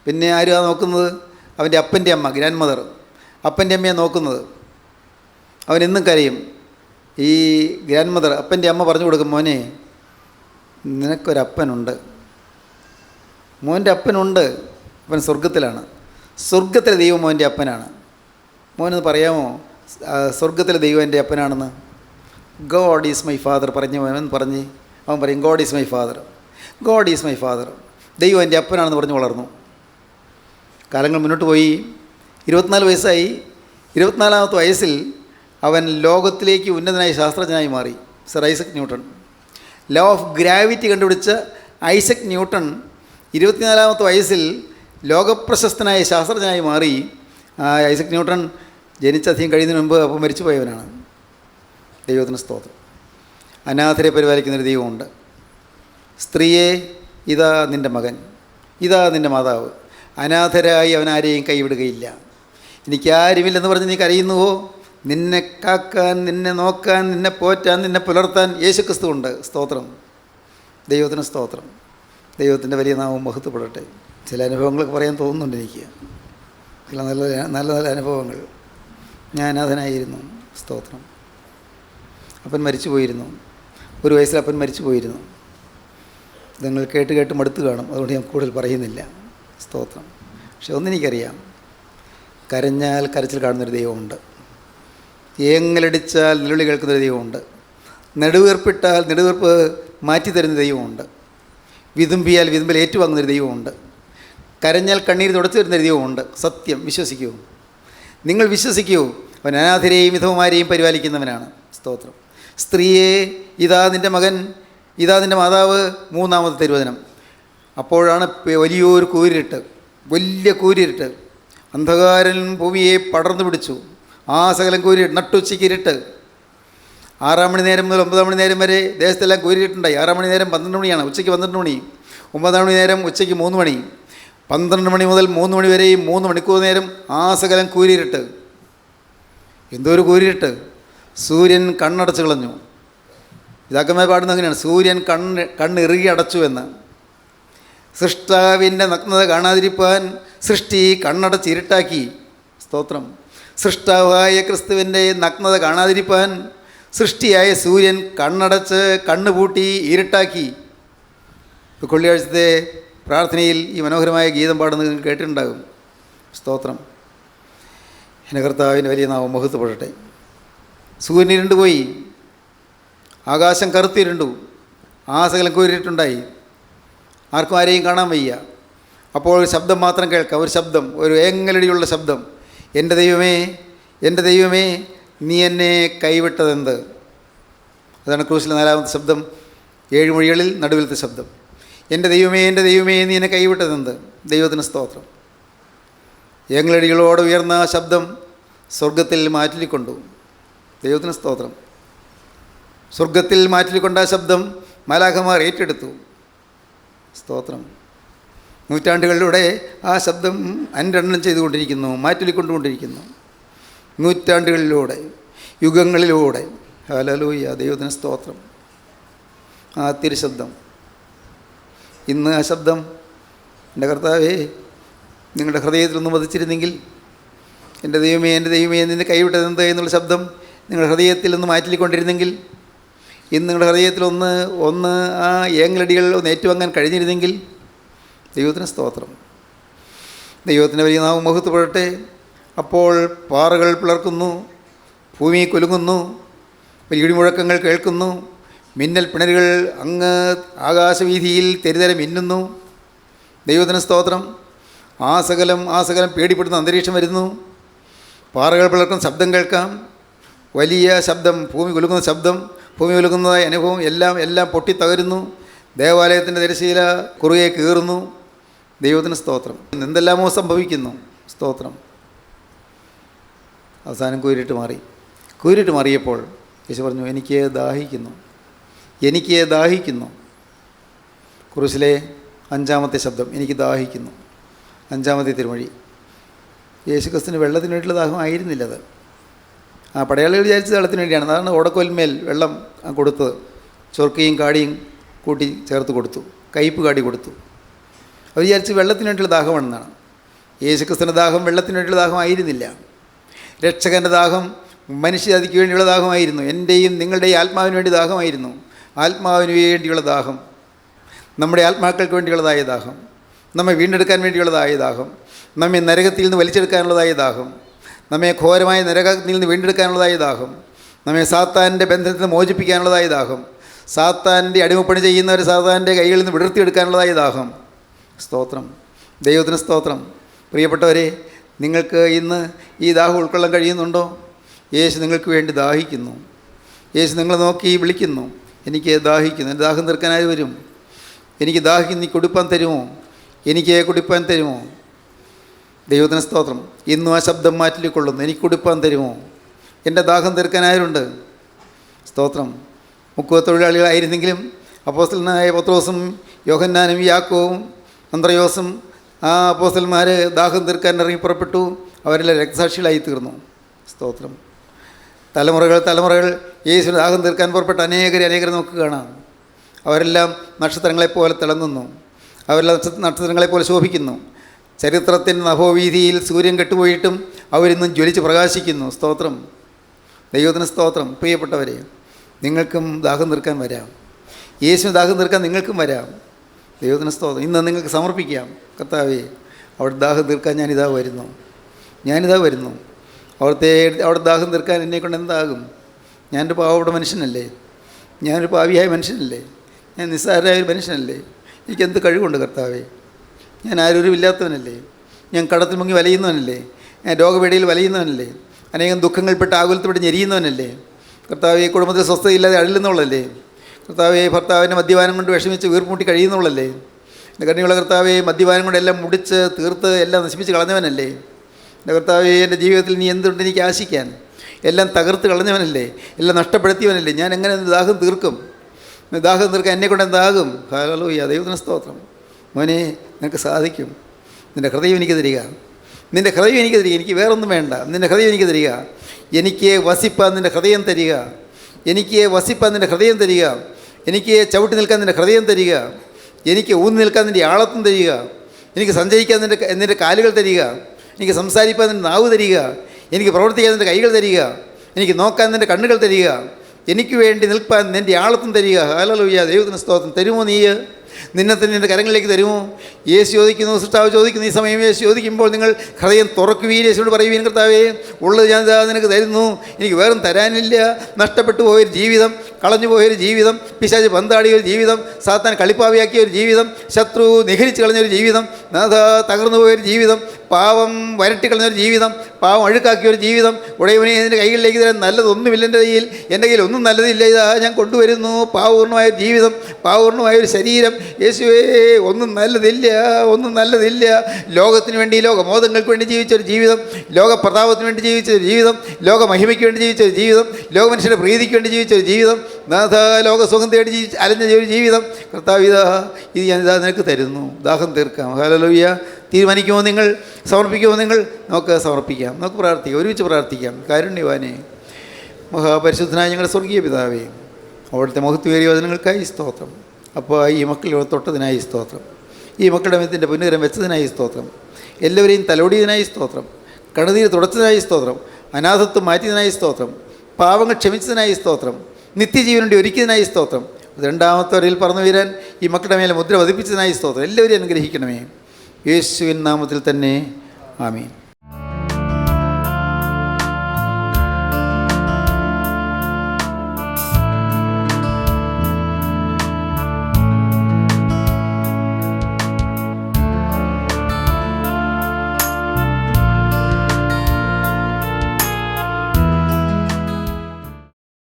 പിന്നെ ആരും നോക്കുന്നത്? അവൻ്റെ അപ്പൻ്റെ അമ്മ, ഗ്രാൻഡ് മദർ, അപ്പൻ്റെ അമ്മയാണ് നോക്കുന്നത്. അവനെന്നും കരയും. ഈ ഗ്രാൻഡ് മദർ, അപ്പൻ്റെ അമ്മ പറഞ്ഞു കൊടുക്കും, മോനെ, നിനക്കൊരപ്പനുണ്ട്. മോൻ്റെ അപ്പനുണ്ട്. അവൻ സ്വർഗത്തിലാണ്. സ്വർഗത്തിലെ ദൈവം മോൻ്റെ അപ്പനാണ്. മോനെന്ന് പറയാമോ സ്വർഗത്തിലെ ദൈവം എൻ്റെ അപ്പനാണെന്ന്? ഗോഡ് ഈസ് മൈ ഫാദർ അവൻ പറയും, ഗോഡ് ഈസ് മൈ ഫാദർ. ദൈവം എൻ്റെ അപ്പനാണെന്ന് പറഞ്ഞ് വളർന്നു. കാലങ്ങൾ മുന്നോട്ട് പോയി. 24 വയസ്സായി. 24-ാമത്തെ വയസ്സിൽ അവൻ ലോകത്തിലേക്ക് ഉന്നതനായ ശാസ്ത്രജ്ഞനായി മാറി. Sir Isaac Newton. Law of gravity കണ്ടുപിടിച്ച ഐസക് ന്യൂട്ടൺ 24-ാമത്തെ വയസ്സിൽ ലോകപ്രശസ്തനായ ശാസ്ത്രജ്ഞനായി മാറി. ഐസക് ന്യൂട്ടൺ ജനിച്ചധികം കഴിയുന്നതിന് മുമ്പ് അപ്പോൾ മരിച്ചുപോയവനാണ്. ദൈവത്തിന് സ്തോത്രം. അനാഥരെ പരിപാലിക്കുന്നൊരു ദൈവമുണ്ട്. സ്ത്രീയെ ഇതാ നിൻ്റെ മകൻ, ഇതാ നിൻ്റെ മാതാവ്. അനാഥരായി അവൻ ആരെയും കൈവിടുകയില്ല. എനിക്കാരുമില്ലെന്ന് പറഞ്ഞ് നീ കരയുന്നുവോ? നിന്നെ കാക്കാൻ, നിന്നെ നോക്കാൻ, നിന്നെ പോറ്റാൻ, നിന്നെ പുലർത്താൻ യേശുക്രിസ്തു ഉണ്ട്. സ്തോത്രം. ദൈവത്തിന് സ്തോത്രം. ദൈവത്തിൻ്റെ വലിയ നാമം മഹത്വപ്പെടട്ടെ. ചില അനുഭവങ്ങളൊക്കെ പറയാൻ തോന്നുന്നുണ്ട് എനിക്ക്. ചില നല്ല നല്ല നല്ല അനുഭവങ്ങൾ. ഞാൻ അനാഥനായിരുന്നു. സ്തോത്രം. അപ്പൻ മരിച്ചു പോയിരുന്നു. ഒരു വയസ്സിൽ അപ്പൻ മരിച്ചു പോയിരുന്നു. നിങ്ങൾ കേട്ട് മടുത്ത് കാണും. അതുകൊണ്ട് ഞാൻ കൂടുതൽ പറയുന്നില്ല. സ്തോത്രം. പക്ഷെ ഒന്നെനിക്കറിയാം, കരഞ്ഞാൽ കരച്ചിൽ കാണുന്നൊരു ദൈവമുണ്ട്. ഏങ്ങലടിച്ചാൽ നിലവിളി കേൾക്കുന്നൊരു ദൈവമുണ്ട്. നെടുവീർപ്പിട്ടാൽ നെടുവീർപ്പ് മാറ്റിത്തരുന്ന ദൈവമുണ്ട്. വിതുമ്പിയാൽ വിതുമ്പൽ ഏറ്റുവാങ്ങുന്നൊരു ദൈവമുണ്ട്. കരഞ്ഞാൽ കണ്ണീര് തുടച്ചു തരുന്നൊരു ദൈവമുണ്ട്. സത്യം, വിശ്വസിക്കൂ. നിങ്ങൾ വിശ്വസിക്കൂ. അവൻ അനാഥരെയും വിധവമാരെയും പരിപാലിക്കുന്നവനാണ്. സ്തോത്രം. സ്ത്രീയെ, ഇതാ നിൻ്റെ മകൻ, ഇതാ നിൻ്റെ മാതാവ്. 3-ാമത്തെ തിരുവചനം. അപ്പോഴാണ് വലിയൊരു കൂരിരുട്ട്, വലിയ കൂരിരുട്ട്. അന്ധകാരൻ ഭൂമിയെ പടർന്നു പിടിച്ചു. ആ സകലം കൂരിരുട്ട്, നട്ടുച്ചയ്ക്ക് ഇരുട്ട്. 6 മണി നേരം മുതൽ 9 മണി നേരം വരെ ദേശത്തെല്ലാം കൂരിട്ടുണ്ടായി. 6 മണി നേരം 12 മണിയാണ്, ഉച്ചയ്ക്ക് 12 മണി. 9 മണി നേരം ഉച്ചയ്ക്ക് 3 മണി. 12 മണി മുതൽ 3 മണി വരെയും 3 മണിക്കൂർ നേരം ആ സകലം കൂരിരുട്ട്. എന്തോ കൂരിരുട്ട്. സൂര്യൻ കണ്ണടച്ചു കളഞ്ഞു. പിതാക്കന്മാർ പാടുന്നത് അങ്ങനെയാണ്, സൂര്യൻ കണ്ണിറുകി അടച്ചു എന്ന്. സൃഷ്ടാവിൻ്റെ നഗ്നത കാണാതിരിപ്പാൻ സൃഷ്ടി കണ്ണടച്ചിരുട്ടാക്കി. സ്തോത്രം. സൃഷ്ടാവായ ക്രിസ്തുവിൻ്റെ നഗ്നത കാണാതിരിപ്പാൻ സൃഷ്ടിയായ സൂര്യൻ കണ്ണടച്ച് കണ്ണുപൂട്ടി ഇരുട്ടാക്കി. കൊള്ളിയാഴ്ചത്തെ പ്രാർത്ഥനയിൽ ഈ മനോഹരമായ ഗീതം പാടുന്നത് നിങ്ങൾ കേട്ടിട്ടുണ്ടാകും. സ്തോത്രം. എൻ്റെ കർത്താവിൻ്റെ വലിയ നാമം മഹത്വപ്പെടട്ടെ. സൂര്യൻ ഇരുണ്ടുപോയി, ആകാശം കറുത്തിരുണ്ടു, ആ സകലം കൂരിട്ടുണ്ടായി. ആർക്കും ആരെയും കാണാൻ വയ്യ. അപ്പോൾ ഒരു ശബ്ദം മാത്രം കേൾക്കാം. ഒരു ശബ്ദം, ഒരു ഏങ്ങലടിയുള്ള ശബ്ദം. എൻ്റെ ദൈവമേ, എൻ്റെ ദൈവമേ, നീ എന്നെ കൈവിട്ടതെന്ത്? അതാണ് ക്രൂശിലെ 4-ാമത്തെ ശബ്ദം. 7 മൊഴികളിൽ നടുവിലത്തെ ശബ്ദം. എൻ്റെ ദൈവമേ, എൻ്റെ ദൈവമേ, നീ എന്നെ കൈവിട്ടതെന്ത്? ദൈവത്തിന് സ്തോത്രം. ഏങ്ങലടികളോട് ഉയർന്ന ആ ശബ്ദം സ്വർഗത്തിൽ മാറ്റിക്കൊണ്ടു. ദൈവത്തിന് സ്തോത്രം. സ്വർഗത്തിൽ മാറ്റിക്കൊണ്ട ആ ശബ്ദം മാലാഖമാർ ഏറ്റെടുത്തു. സ്തോത്രം. നൂറ്റാണ്ടുകളിലൂടെ ആ ശബ്ദം അനുരണനം ചെയ്തുകൊണ്ടിരിക്കുന്നു, മാറ്റിക്കൊണ്ടുകൊണ്ടിരിക്കുന്നു. നൂറ്റാണ്ടുകളിലൂടെ, യുഗങ്ങളിലൂടെ. ഹല്ലേലൂയ, ദൈവത്തിന് സ്തോത്രം. ആ തിരുശബ്ദം. ഇന്ന് ആ ശബ്ദം, എൻ്റെ കർത്താവേ, നിങ്ങളുടെ ഹൃദയത്തിലൊന്ന് വധിച്ചിരുന്നെങ്കിൽ, എൻ്റെ ദൈവമേ, എൻ്റെ ദൈവമേ, നിന്നെ കൈവിട്ടതെന്ത് എന്നുള്ള ശബ്ദം നിങ്ങളുടെ ഹൃദയത്തിൽ ഒന്ന് മാറ്റിക്കൊണ്ടിരുന്നെങ്കിൽ, ഇന്ന് നിങ്ങളുടെ ഹൃദയത്തിലൊന്ന് ആ ഏങ്ങലടികൾ ഒന്ന് ഏറ്റുവാങ്ങാൻ കഴിഞ്ഞിരുന്നെങ്കിൽ, ദൈവത്തിന് സ്തോത്രം. ദൈവത്തിൻ്റെ വലിയ നാമം മഹത്വപ്പെടട്ടെ. അപ്പോൾ പാറകൾ പിളർക്കുന്നു, ഭൂമി കുലുങ്ങുന്നു, വലിയ ഇടിമുഴക്കങ്ങൾ കേൾക്കുന്നു, മിന്നൽ പിണരുകൾ അങ്ങ് ആകാശവീതിയിൽ തെരുതര മിന്നുന്നു. ദൈവത്തിന് സ്തോത്രം. ആ സകലം പേടിപ്പെടുന്ന അന്തരീക്ഷം വരുന്നു. പാറകൾ പിളർക്കുന്ന ശബ്ദം കേൾക്കാം, വലിയ ശബ്ദം, ഭൂമി കുലുങ്ങുന്ന ശബ്ദം, ഭൂമി കുലുങ്ങുന്നതായ അനുഭവം. എല്ലാം പൊട്ടിത്തകരുന്നു. ദേവാലയത്തിൻ്റെ തിരശ്ശീല കുറുകെ കീറുന്നു. ദൈവത്തിന് സ്തോത്രം. എന്തെല്ലാമോ സംഭവിക്കുന്നു. സ്തോത്രം. അവസാനം കൂരിട്ട് മാറിയപ്പോൾ യേശു പറഞ്ഞു, എനിക്ക് ദാഹിക്കുന്നു. ക്രൂശിലെ 5-ാമത്തെ ശബ്ദം, എനിക്ക് ദാഹിക്കുന്നു. 5-ാമത്തെ തിരുമൊഴി. യേശുക്രിസ്തുവിന് വെള്ളത്തിന് വേണ്ടിയുള്ള ദാഹം ആയിരുന്നില്ല അത്. ആ പടയാളികൾ വിചാരിച്ചത് വെള്ളത്തിന് വേണ്ടിയാണ്. അതാണ് ഓടക്കോൽമേൽ വെള്ളം കൊടുത്തത്. ചൊർക്കയും കാടിയും കൂട്ടി ചേർത്ത് കൊടുത്തു, കയ്പ് കാടി കൊടുത്തു. അത് വിചാരിച്ച് വെള്ളത്തിന് വേണ്ടിയുള്ള ദാഹമാണെന്നാണ്. യേശുക്രിസ്തുവിൻ്റെ ദാഹം വെള്ളത്തിന് വേണ്ടിയുള്ള ദാഹം ആയിരുന്നില്ല. രക്ഷകൻ്റെ ദാഹം മനുഷ്യജാതിക്ക് വേണ്ടിയുള്ള ദാഹമായിരുന്നു. എൻ്റെയും നിങ്ങളുടെയും ആത്മാവിന് വേണ്ടി ദാഹമായിരുന്നു. ആത്മാവിന് വേണ്ടിയുള്ള ദാഹം, നമ്മുടെ ആത്മാക്കൾക്ക് വേണ്ടിയുള്ളതായ ദാഹം, നമ്മെ വീണ്ടെടുക്കാൻ വേണ്ടിയുള്ളതായ ദാഹം, നമ്മെ നരകത്തിൽ നിന്ന് വലിച്ചെടുക്കാനുള്ളതായ ദാഹം, നമ്മെ ഘോരമായ നരകത്തിൽ നിന്ന് വീണ്ടെടുക്കാനുള്ളതായ ദാഹം, നമ്മെ സാത്താൻ്റെ ബന്ധത്തിൽ നിന്ന് മോചിപ്പിക്കാനുള്ളതായ ദാഹം, സാത്താൻ്റെ അടിമപ്പണി ചെയ്യുന്നവർ സാത്താൻ്റെ കൈകളിൽ നിന്ന് വിടർത്തിയെടുക്കാനുള്ളതായ ദാഹം. സ്തോത്രം. ദൈവത്തിന് സ്തോത്രം. പ്രിയപ്പെട്ടവരെ, നിങ്ങൾക്ക് ഇന്ന് ഈ ദാഹം ഉൾക്കൊള്ളാൻ കഴിയുന്നുണ്ടോ? യേശു നിങ്ങൾക്ക് വേണ്ടി ദാഹിക്കുന്നു. യേശു നിങ്ങളെ നോക്കി വിളിക്കുന്നു, എനിക്ക് ദാഹിക്കുന്നു. എൻ്റെ ദാഹം തീർക്കാനായി വരും. എനിക്ക് ദാഹിക്കുന്നു, നീ കുടിപ്പാൻ തരുമോ? എനിക്ക് കുടിപ്പാൻ തരുമോ? ദൈവത്തിന് സ്തോത്രം. ഇന്നും ആ ശബ്ദം മാറ്റിക്കൊള്ളുന്നു, എനിക്ക് കുടിപ്പാൻ തരുമോ? എൻ്റെ ദാഹം തീർക്കാനായവരുണ്ട്. സ്തോത്രം. മുക്കുവ തൊഴിലാളികളായിരുന്നെങ്കിലും അപ്പോസ്തലനായ പത്രോസും യോഹന്നാനും യാക്കോവും അന്ത്രയോസും ആ അപ്പോസ്തലന്മാർ ദാഹം തീർക്കാൻ ഇറങ്ങി പുറപ്പെട്ടു. അവരെല്ലാം രക്തസാക്ഷികളായി തീർന്നു. സ്തോത്രം. തലമുറകൾ യേശുവിന് ദാഹം തീർക്കാൻ പുറപ്പെട്ട അനേകരെ നമുക്ക് കാണാം. അവരെല്ലാം നക്ഷത്രങ്ങളെപ്പോലെ തിളങ്ങുന്നു. അവരെല്ലാം നക്ഷത്രങ്ങളെപ്പോലെ ശോഭിക്കുന്നു. ചരിത്രത്തിൻ്റെ നഭോവീതിയിൽ സൂര്യൻ കെട്ടുപോയിട്ടും അവരിന്നും ജ്വലിച്ച് പ്രകാശിക്കുന്നു. സ്തോത്രം. ദൈവത്തിന് സ്തോത്രം. പ്രിയപ്പെട്ടവരെ, നിങ്ങൾക്കും ദാഹം തീർക്കാൻ വരാം. യേശുവിന് ദാഹം തീർക്കാൻ നിങ്ങൾക്കും വരാം. ദൈവത്തിന് സ്തോത്രം. ഇന്ന് നിങ്ങൾക്ക് സമർപ്പിക്കാം. കർത്താവേ, അവിടെ ദാഹം തീർക്കാൻ ഞാനിതാ വരുന്നു. അവിടെ ദാഹം തീർക്കാൻ എന്നെക്കൊണ്ട് എന്താകും? ഞാനൊരു പാവപ്പെട്ട മനുഷ്യനല്ലേ? ഞാനൊരു പാവിയായ മനുഷ്യനല്ലേ, ഞാൻ നിസ്സാരമായ ഒരു മനുഷ്യനല്ലേ, എനിക്കെന്ത് കഴിവുണ്ട് കർത്താവേ, ഞാൻ ആരോരുമില്ലാത്തവനല്ലേ, ഞാൻ കടത്തിൽ മുങ്ങി വലയുന്നവനല്ലേ, ഞാൻ രോഗപീഠയിൽ വലയുന്നവനല്ലേ, അനേകം ദുഃഖങ്ങൾപ്പെട്ട് ആകുലത്തിൽപ്പെട്ട് ഞെരിയുന്നവനല്ലേ, കർത്താവെ കുടുംബത്തിൽ സ്വസ്ഥതയില്ലാതെ അഴലുന്നവളല്ലേ, കർത്താവെ ഭർത്താവിൻ്റെ മദ്യപാനം കൊണ്ട് വിഷമിച്ച് വീർപ്പൂട്ടി കഴിയുന്നവളല്ലേ, എൻ്റെ കണ്ണിയുള്ള കർത്താവെ മദ്യപാനം കൊണ്ട് എല്ലാം മുടിച്ച് തീർത്ത് എല്ലാം നശിപ്പിച്ച് കളഞ്ഞവനല്ലേ, എൻ്റെ കർത്താവെ എൻ്റെ ജീവിതത്തിൽ നീ എന്തുണ്ട് എനിക്ക് ആശിക്കാൻ, എല്ലാം തകർത്ത് കളഞ്ഞവനല്ലേ, എല്ലാം നഷ്ടപ്പെടുത്തിയവനല്ലേ, ഞാൻ എങ്ങനെ ദാഹം തീർക്കും, ദാഹം തീർക്കാൻ എന്നെക്കൊണ്ട് എന്താകും. ഹല്ലേലൂയ, ദൈവത്തിന് സ്തോത്രം. മോനെ നിനക്ക് സാധിക്കും. നിൻ്റെ ഹൃദയം എനിക്ക് തരിക, നിൻ്റെ ഹൃദയം എനിക്ക് തരിക, എനിക്ക് വേറൊന്നും വേണ്ട, നിൻ്റെ ഹൃദയം എനിക്ക് തരിക, എനിക്ക് വസിപ്പാൻ നിൻ്റെ ഹൃദയം തരിക, എനിക്ക് വസിപ്പാൻ നിൻ്റെ ഹൃദയം തരിക, എനിക്ക് ചവിട്ടി നിൽക്കാൻ നിൻ്റെ ഹൃദയം തരിക, എനിക്ക് ഊന്നി നിൽക്കാൻ നിൻ്റെ ആളത്വം തരിക, എനിക്ക് സഞ്ചരിക്കാൻ നിൻ്റെ കാലുകൾ തരിക, എനിക്ക് സംസാരിക്കാൻ നിൻ്റെ നാവ് തരിക, എനിക്ക് പ്രവർത്തിക്കാൻ നിൻ്റെ കൈകൾ തരിക, എനിക്ക് നോക്കാൻ നിൻ്റെ കണ്ണുകൾ തരിക, എനിക്ക് വേണ്ടി നിൽപ്പാൻ നിൻ്റെ ആളത്വം തരിക. ഹല്ലേലൂയ, ദൈവത്തിന് സ്തോത്രം. തരുമോ നീ? നിന്നെ തന്നെ എൻ്റെ കരങ്ങളിലേക്ക് തരുമോ? യേശു ചോദിക്കുന്നു, സൃഷ്ടാവ് ചോദിക്കുന്നു. ഈ സമയം യേശു ചോദിക്കുമ്പോൾ നിങ്ങൾ ഹൃദയം തുറക്കുവീൻ, യേശുവിനോട് പറയുവീൻ, കർത്താവേ ഉള്ളത് ഞാൻ നിനക്ക് തരുന്നു, എനിക്ക് വേറും തരാനില്ല. നഷ്ടപ്പെട്ടു പോയൊരു ജീവിതം, കളഞ്ഞു പോയൊരു ജീവിതം, പിശാച് പന്താടിയൊരു ജീവിതം, സാത്താൻ കളിപ്പാവിയാക്കിയ ഒരു ജീവിതം, ശത്രു നിഹരിച്ച് കളഞ്ഞൊരു ജീവിതം, നാഥ തകർന്നു പോയൊരു ജീവിതം, പാവം വരട്ടിക്കളഞ്ഞൊരു ജീവിതം, പാവം അഴുക്കാക്കിയൊരു ജീവിതം, ഉടയവനെ എൻ്റെ കൈകളിലേക്ക് തരാൻ നല്ലതൊന്നുമില്ല എൻ്റെ കയ്യിൽ, എൻ്റെ കയ്യിൽ ഒന്നും നല്ലതില്ല, ഇതാ ഞാൻ കൊണ്ടുവരുന്നു പാവപൂർണ്ണമായൊരു ജീവിതം, പാവപൂർണ്ണമായൊരു ശരീരം. യേശുവേ ഒന്നും നല്ലതില്ല, ഒന്നും നല്ലതില്ല. ലോകത്തിന് വേണ്ടി, ലോകമോദങ്ങൾക്ക് വേണ്ടി ജീവിച്ചൊരു ജീവിതം, ലോകപ്രതാപത്തിന് വേണ്ടി ജീവിച്ചൊരു ജീവിതം, ലോകമഹിമയ്ക്ക് വേണ്ടി ജീവിച്ചൊരു ജീവിതം, ലോകമനുഷ്യരുടെ പ്രീതിക്ക് വേണ്ടി ജീവിച്ചൊരു ജീവിതം, നാഥ ലോകസുഖം തേടി അലഞ്ഞ ഒരു ജീവിതം. കർത്താവ് ഇതാ ഇത് ഞാനിതാ നിനക്ക് തരുന്നു, ദാഹം തീർക്കാം. ഹല്ലേലൂയ. തീരുമാനിക്കുമോ നിങ്ങൾ? സമർപ്പിക്കുമോ നിങ്ങൾ? നമുക്ക് സമർപ്പിക്കാം, നമുക്ക് പ്രാർത്ഥിക്കാം, ഒരുമിച്ച് പ്രാർത്ഥിക്കാം. കാരുണ്യവാനേ, മഹാപരിശുദ്ധനായ ഞങ്ങളുടെ സ്വർഗീയ പിതാവേ, അവിടുത്തെ മഹത്വേറിയ വചനങ്ങൾക്കായി സ്തോത്രം. അപ്പോൾ ഈ മക്കൾ തൊട്ടതിനായി സ്തോത്രം, ഈ മക്കളുടെ മെത്തിൻ്റെ പുനരം വെച്ചതിനായി സ്തോത്രം, എല്ലാവരെയും തലോടിയതിനായി സ്തോത്രം, കണ്ണുനീര് തുടച്ചതിനായി സ്തോത്രം, അനാഥത്വം മാറ്റിയതിനായി സ്തോത്രം, പാവങ്ങൾ ക്ഷമിച്ചതിനായി സ്തോത്രം, നിത്യജീവൻ വേണ്ടി ഒരുക്കിയതിനായി സ്തോത്രം. രണ്ടാമത്തെ വരയിൽ പറന്നു വീരാൻ ഈ മക്കളുടെ മേലെ മുദ്ര പതിപ്പിച്ചതിനായി സ്തോത്രം. എല്ലാവരെയും അനുഗ്രഹിക്കണമേ, യേശുവിൻ നാമത്തിൽ തന്നെ. ആമീൻ.